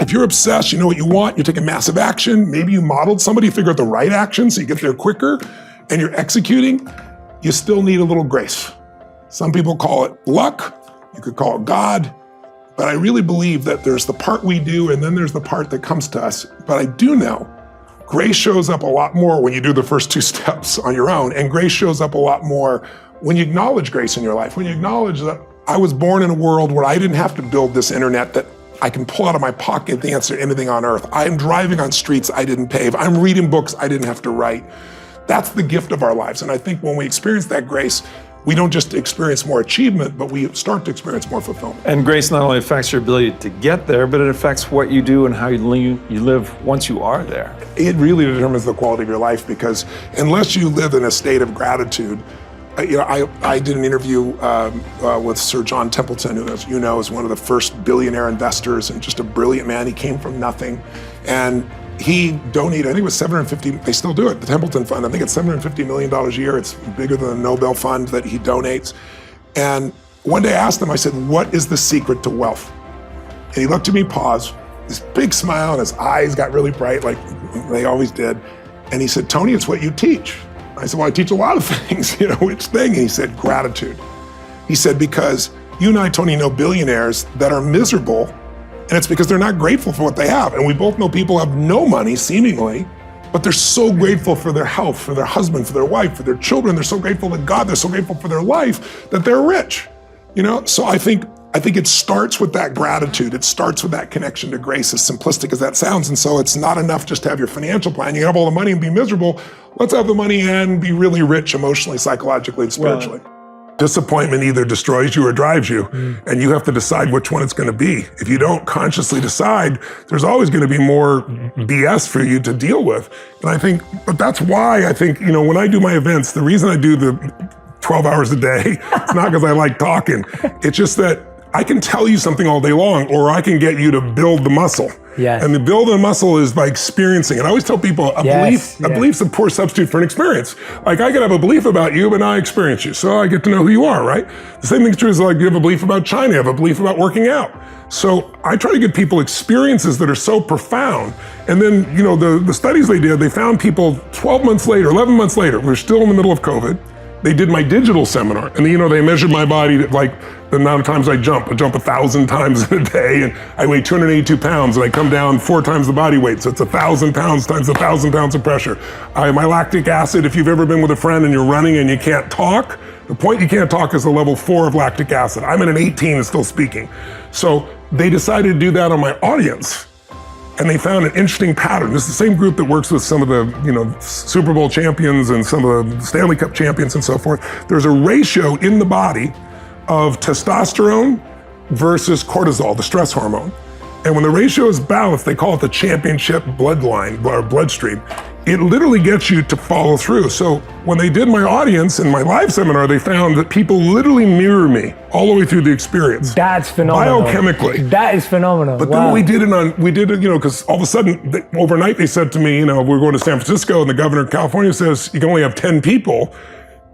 if you're obsessed, you know what you want, you're taking massive action, maybe you modeled somebody, figure out the right action so you get there quicker, and you're executing, you still need a little grace. Some people call it luck, you could call it God, but I really believe that there's the part we do and then there's the part that comes to us. But I do know grace shows up a lot more when you do the first 2 steps on your own, and grace shows up a lot more when you acknowledge grace in your life, when you acknowledge that I was born in a world where I didn't have to build this internet that I can pull out of my pocket the answer to anything on earth. I am driving on streets I didn't pave. I'm reading books I didn't have to write. That's the gift of our lives. And I think when we experience that grace, we don't just experience more achievement, but we start to experience more fulfillment. And grace not only affects your ability to get there, but it affects what you do and how you live once you are there. It really determines the quality of your life, because unless you live in a state of gratitude, I did an interview with Sir John Templeton, who, as you know, is one of the first billionaire investors and just a brilliant man. He came from nothing, and he donated, I think it was $750, they still do it, the Templeton Fund, I think it's $750 million a year. It's bigger than the Nobel Fund that he donates. And one day I asked him, I said, what is the secret to wealth? And he looked at me, paused, this big smile, and his eyes got really bright, like they always did. And he said, Tony, it's what you teach. I said, well, I teach a lot of things, which thing? And he said, gratitude. He said, because you and I, Tony, know billionaires that are miserable, and it's because they're not grateful for what they have. And we both know people have no money, seemingly, but they're so grateful for their health, for their husband, for their wife, for their children. They're so grateful to God, they're so grateful for their life that they're rich. So I think it starts with that gratitude. It starts with that connection to grace, as simplistic as that sounds. And so it's not enough just to have your financial plan. You have all the money and be miserable. Let's have the money and be really rich emotionally, psychologically, and spiritually. Disappointment either destroys you or drives you, and you have to decide which one it's going to be. If you don't consciously decide, there's always going to be more BS for you to deal with. And but that's why I think, when I do my events, the reason I do the 12 hours a day, it's not because I like talking. It's just that I can tell you something all day long, or I can get you to build the muscle. Yes. And the build the muscle is by experiencing it. I always tell people a belief's a poor substitute for an experience. Like, I could have a belief about you, but now I experience you. So I get to know who you are, right? The same thing's true as, like, you have a belief about China, you have a belief about working out. So I try to give people experiences that are so profound. And then, the studies they did, they found people 12 months later, 11 months later, we're still in the middle of COVID. They did my digital seminar, and they measured my body, like the amount of times I jump 1,000 times in a day, and I weigh 282 pounds, and I come down 4 times the body weight, so it's 1,000 pounds times 1,000 pounds of pressure. My lactic acid, if you've ever been with a friend and you're running and you can't talk, the point you can't talk is a level 4 of lactic acid. I'm at an 18 and still speaking. So they decided to do that on my audience. And they found an interesting pattern. This is the same group that works with some of the, Super Bowl champions and some of the Stanley Cup champions and so forth. There's a ratio in the body of testosterone versus cortisol, the stress hormone. And when the ratio is balanced, they call it the championship bloodline or bloodstream. It literally gets you to follow through. So when they did my audience in my live seminar, they found that people literally mirror me all the way through the experience. That's phenomenal. Biochemically. That is phenomenal. But then we did it, because all of a sudden, overnight they said to me, we're going to San Francisco, and the governor of California says you can only have 10 people,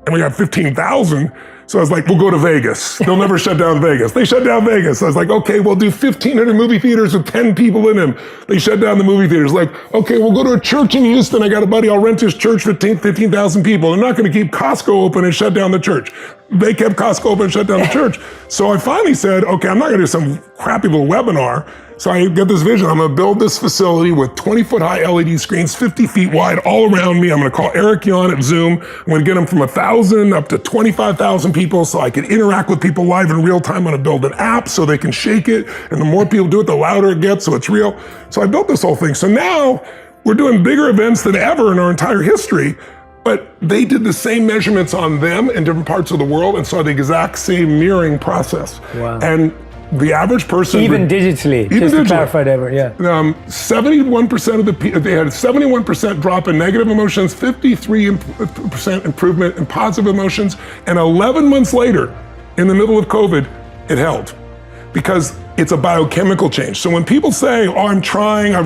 and we got 15,000. So I was like, we'll go to Vegas. They'll never shut down Vegas. They shut down Vegas. I was like, okay, we'll do 1,500 movie theaters with 10 people in them. They shut down the movie theaters. Like, okay, we'll go to a church in Houston. I got a buddy, I'll rent his church for 15,000 people. They're not going to keep Costco open and shut down the church. They kept Costco open and shut down the church. So I finally said, okay, I'm not going to do some crappy little webinar. So I get this vision. I'm going to build this facility with 20-foot high LED screens, 50 feet wide, all around me. I'm going to call Eric Yon at Zoom. I'm going to get them from 1,000 up to 25,000 people so I can interact with people live in real time. I'm going to build an app so they can shake it. And the more people do it, the louder it gets, so it's real. So I built this whole thing. So now we're doing bigger events than ever in our entire history. But they did the same measurements on them in different parts of the world and saw the exact same mirroring process. Wow. And the average person, even digitally, to clarify that, 71% of the people, they had 71% drop in negative emotions, 53% improvement in positive emotions, and 11 months later, in the middle of COVID, it held, because it's a biochemical change. So when people say, "Oh, I'm trying," I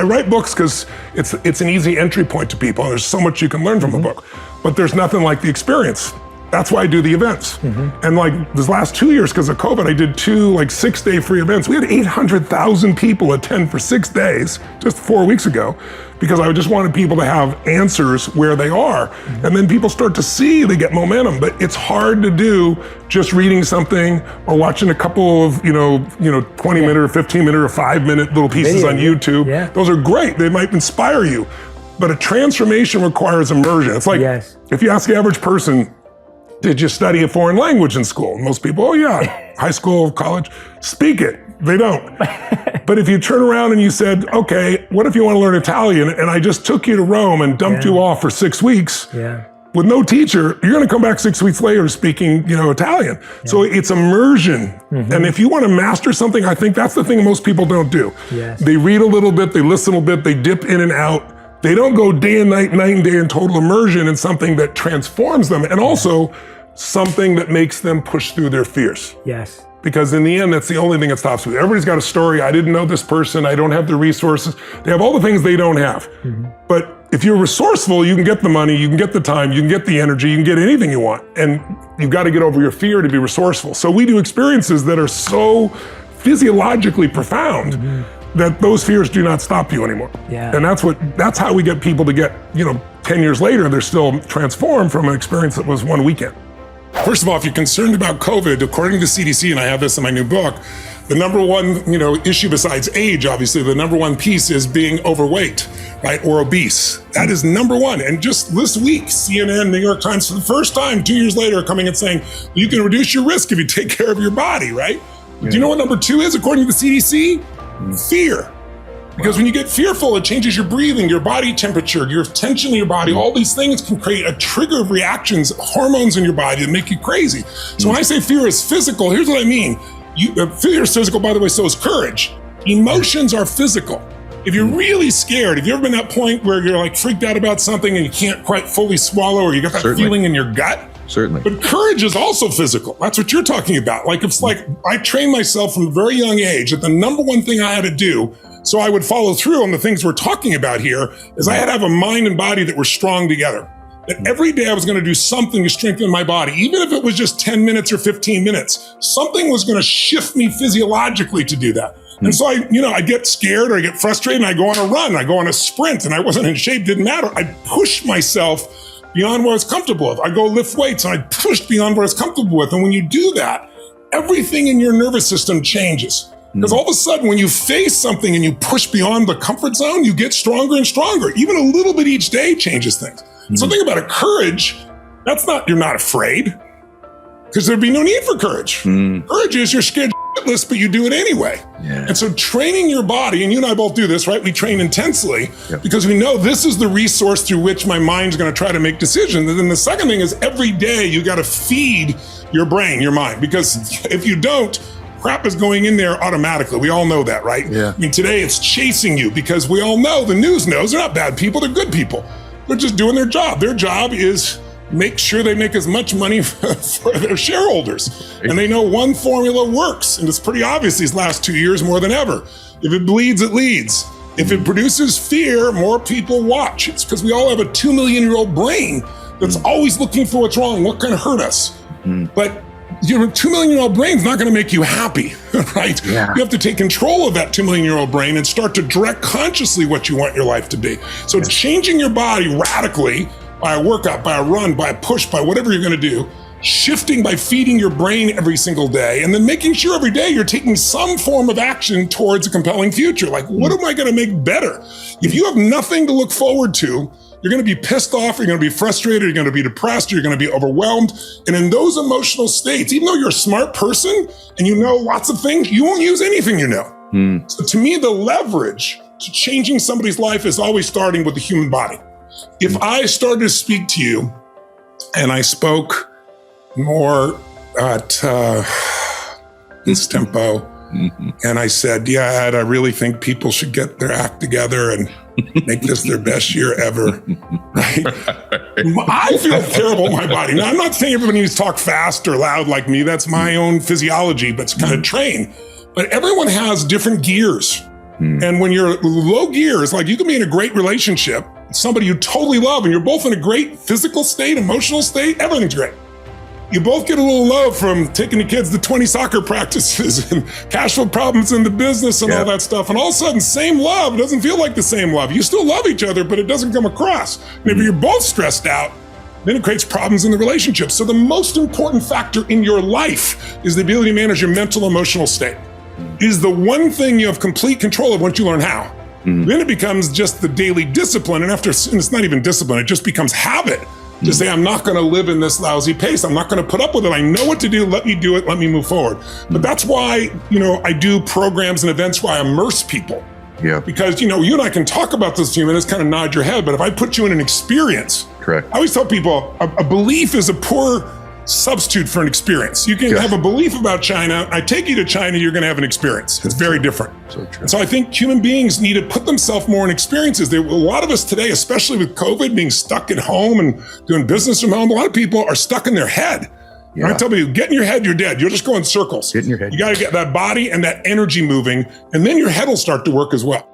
write books because it's an easy entry point to people. There's so much you can learn from a book, but there's nothing like the experience. That's why I do the events. And like this last 2 years, because of COVID, I did 2 like 6-day free events. We had 800,000 people attend for 6 days, just 4 weeks ago, because I just wanted people to have answers where they are. And then people start to see, they get momentum, but it's hard to do just reading something or watching a couple of, 20-minute or 15-minute or 5-minute little pieces on YouTube. Yeah. Those are great. They might inspire you. But a transformation requires immersion. It's like, if you ask the average person, did you study a foreign language in school? Most people, oh yeah, high school, college, speak it. They don't. But if you turn around and you said, okay, what if you want to learn Italian? And I just took you to Rome and dumped you off for 6 weeks with no teacher, you're going to come back 6 weeks later speaking, Italian. So it's immersion. And if you want to master something, I think that's the thing most people don't do. They read a little bit, they listen a little bit, they dip in and out. They don't go day and night and day in total immersion in something that transforms them, and also something that makes them push through their fears. Because in the end, that's the only thing that stops me. Everybody's got a story. I didn't know this person. I don't have the resources. They have all the things they don't have. But if you're resourceful, you can get the money, you can get the time, you can get the energy, you can get anything you want. And you've got to get over your fear to be resourceful. So we do experiences that are so physiologically profound that those fears do not stop you anymore. And that's how we get people to get, 10 years later, they're still transformed from an experience that was one weekend. First of all, if you're concerned about COVID, according to CDC, and I have this in my new book, the number one, issue besides age, obviously, the number one piece is being overweight, right? Or obese. That is number one. And just this week, CNN, New York Times, for the first time, 2 years later, are coming and saying, you can reduce your risk if you take care of your body, right? Do you know what number 2 is, according to the CDC? Fear. Because when you get fearful, it changes your breathing, your body temperature, your tension in your body. All these things can create a trigger of reactions, hormones in your body that make you crazy. So when I say fear is physical, here's what I mean. Fear is physical, by the way, so is courage. Emotions are physical. If you're really scared, have you ever been at that point where you're like freaked out about something and you can't quite fully swallow, or you got that feeling in your gut? Certainly. But courage is also physical. That's what you're talking about. It's like I trained myself from a very young age that the number one thing I had to do so I would follow through on the things we're talking about here is I had to have a mind and body that were strong together. That every day I was going to do something to strengthen my body, even if it was just 10 minutes or 15 minutes. Something was going to shift me physiologically to do that. And so I get scared or I get frustrated and I go on a run, I go on a sprint, and I wasn't in shape, didn't matter. I pushed myself beyond what I was comfortable with. I go lift weights and I pushed beyond what I was comfortable with. And when you do that, everything in your nervous system changes. Because all of a sudden, when you face something and you push beyond the comfort zone, you get stronger and stronger. Even a little bit each day changes things. So think about it. Courage, you're not afraid, because there'd be no need for courage. Courage is you're scared shitless, but you do it anyway. And so training your body, and you and I both do this, right? We train intensely because we know this is the resource through which my mind's going to try to make decisions. And then the second thing is every day you got to feed your brain, your mind, because if you don't, crap is going in there automatically. We all know that, right? I mean, today it's chasing you because we all know, the news knows, they're not bad people, they're good people. They're just doing their job. Their job is make sure they make as much money for their shareholders. And they know one formula works. And it's pretty obvious these last 2 years more than ever. If it bleeds, it leads. If it produces fear, more people watch. It's because we all have a 2 million-year-old brain that's always looking for what's wrong, what can hurt us. But your 2 million-year-old brain's not going to make you happy, right? You have to take control of that 2 million-year-old brain and start to direct consciously what you want your life to be. So changing your body radically by a workout, by a run, by a push, by whatever you're going to do, shifting by feeding your brain every single day, and then making sure every day you're taking some form of action towards a compelling future. Like, what am I going to make better? If you have nothing to look forward to, you're going to be pissed off, you're going to be frustrated, you're going to be depressed, you're going to be overwhelmed. And in those emotional states, even though you're a smart person and you know lots of things, you won't use anything you know. So to me, the leverage to changing somebody's life is always starting with the human body. If I started to speak to you and I spoke more at this tempo, and I said, yeah, Ed, I really think people should get their act together and make this their best year ever, right? I feel terrible in my body. Now, I'm not saying everybody needs to talk fast or loud like me. That's my own physiology, but it's kind of trained. But everyone has different gears. And when you're low gears, like you can be in a great relationship, somebody you totally love, and you're both in a great physical state, emotional state, everything's great. you both get a little low from taking the kids to 20 soccer practices and cash flow problems in the business and all that stuff. And all of a sudden, same love doesn't feel like the same love. You still love each other, but it doesn't come across. And if you're both stressed out, then it creates problems in the relationship. So the most important factor in your life is the ability to manage your mental, emotional state. It is the one thing you have complete control of once you learn how. Then it becomes just the daily discipline. And it's not even discipline, it just becomes habit. To say, I'm not going to live in this lousy pace. I'm not going to put up with it. I know what to do. Let me do it. Let me move forward. But that's why, I do programs and events where I immerse people. Yeah. Because, you and I can talk about this 2 minutes, kind of nod your head. But if I put you in an experience, correct. I always tell people a belief is a poor substitute for an experience. You can have a belief about China. I take you to China, you're going to have an experience. It's very different. So true. And so I think human beings need to put themselves more in experiences. A lot of us today, especially with COVID, being stuck at home and doing business from home, a lot of people are stuck in their head. Yeah. I tell you, get in your head, you're dead. You'll just go in circles. Get in your head. You got to get that body and that energy moving, and then your head will start to work as well.